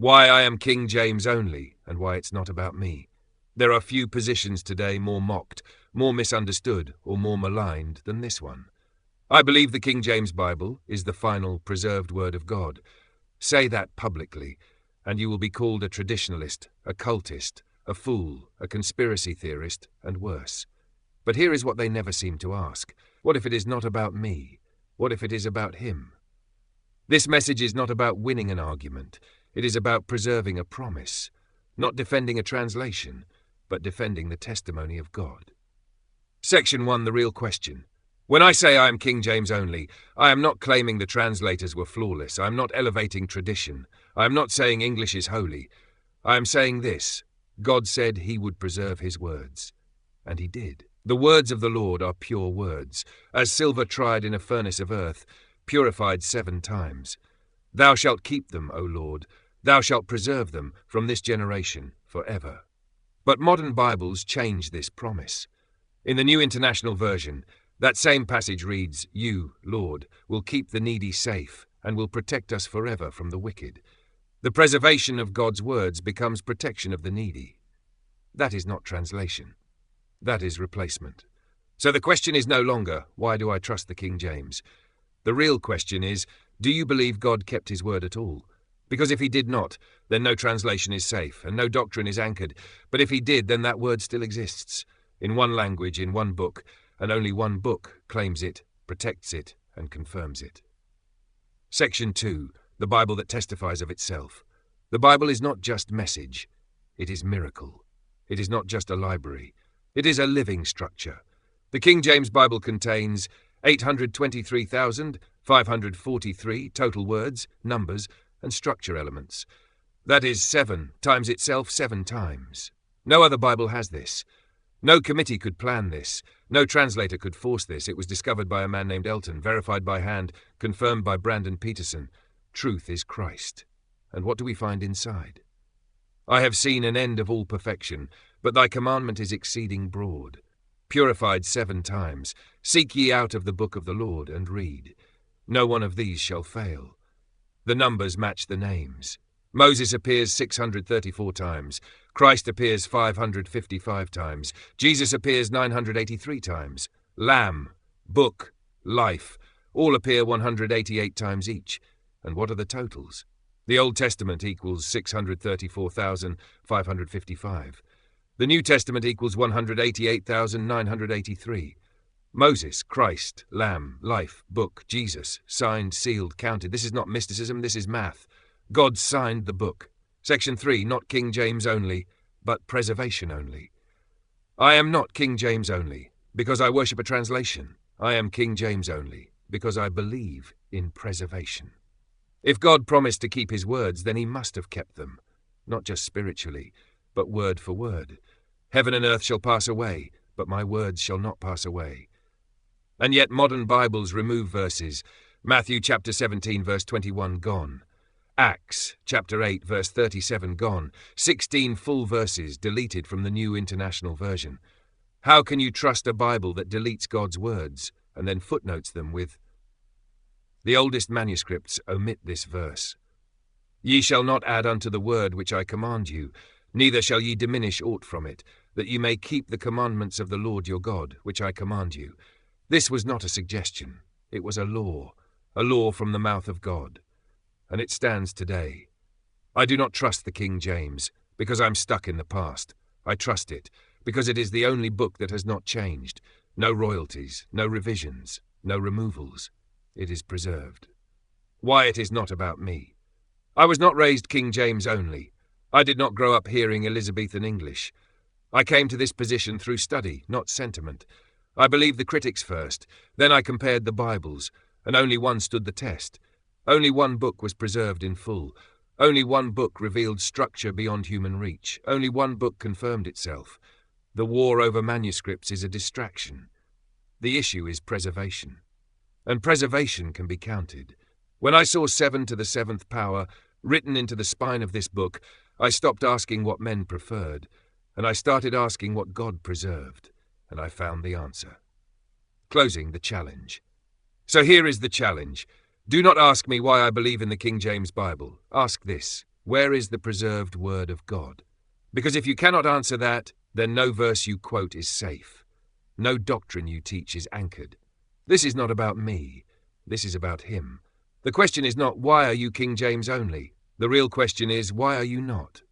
Why I am King James only, and why it's not about me. There are few positions today more mocked, more misunderstood, or more maligned than this one. I believe the King James Bible is the final preserved word of God. Say that publicly, and you will be called a traditionalist, a cultist, a fool, a conspiracy theorist, and worse. But here is what they never seem to ask. What if it is not about me? What if it is about him? This message is not about winning an argument. It is about preserving a promise, not defending a translation, but defending the testimony of God. Section 1, the real question. When I say I am King James only, I am not claiming the translators were flawless. I am not elevating tradition. I am not saying English is holy. I am saying this. God said he would preserve his words. And he did. The words of the Lord are pure words, as silver tried in a furnace of earth, purified 7 times. Thou shalt keep them, O Lord. Thou shalt preserve them from this generation forever. But modern Bibles change this promise. In the New International Version, that same passage reads, You, Lord, will keep the needy safe and will protect us forever from the wicked. The preservation of God's words becomes protection of the needy. That is not translation. That is replacement. So the question is no longer, why do I trust the King James? The real question is, do you believe God kept his word at all? Because if he did not, then no translation is safe and no doctrine is anchored. But if he did, then that word still exists, in one language, in one book, and only one book claims it, protects it, and confirms it. Section 2, the Bible that testifies of itself. The Bible is not just message, it is miracle. It is not just a library, it is a living structure. The King James Bible contains 823,543 total words, numbers, and structure elements. That is 7 times itself 7 times. No other Bible has this. No committee could plan this. No translator could force this. It was discovered by a man named Elton, verified by hand, confirmed by Brandon Peterson. Truth is Christ. And what do we find inside? I have seen an end of all perfection, but thy commandment is exceeding broad. Purified 7 times. Seek ye out of the book of the Lord and read. No one of these shall fail. The numbers match the names. Moses appears 634 times. Christ appears 555 times. Jesus appears 983 times. Lamb, book, life, all appear 188 times each. And what are the totals? The Old Testament equals 634,555. The New Testament equals 188,983. Moses, Christ, Lamb, life, book, Jesus, signed, sealed, counted. This is not mysticism, this is math. God signed the book. Section 3, not King James only, but preservation only. I am not King James only, because I worship a translation. I am King James only, because I believe in preservation. If God promised to keep his words, then he must have kept them, not just spiritually, but word for word. Heaven and earth shall pass away, but my words shall not pass away. And yet modern Bibles remove verses. Matthew chapter 17 verse 21 gone. Acts chapter 8 verse 37 gone. 16 full verses deleted from the New International Version. How can you trust a Bible that deletes God's words and then footnotes them with... The oldest manuscripts omit this verse. Ye shall not add unto the word which I command you, neither shall ye diminish aught from it, that ye may keep the commandments of the Lord your God, which I command you. This was not a suggestion. It was a law from the mouth of God. And it stands today. I do not trust the King James, because I'm stuck in the past. I trust it, because it is the only book that has not changed. No royalties, no revisions, no removals. It is preserved. Why it is not about me. I was not raised King James only. I did not grow up hearing Elizabethan English. I came to this position through study, not sentiment. I believed the critics first, then I compared the Bibles, and only one stood the test. Only one book was preserved in full. Only one book revealed structure beyond human reach. Only one book confirmed itself. The war over manuscripts is a distraction. The issue is preservation. And preservation can be counted. When I saw 7 to the 7th power written into the spine of this book, I stopped asking what men preferred, and I started asking what God preserved, and I found the answer. Closing the challenge. So here is the challenge. Do not ask me why I believe in the King James Bible. Ask this. Where is the preserved Word of God? Because if you cannot answer that, then no verse you quote is safe. No doctrine you teach is anchored. This is not about me. This is about him. The question is not, why are you King James only? The real question is, why are you not?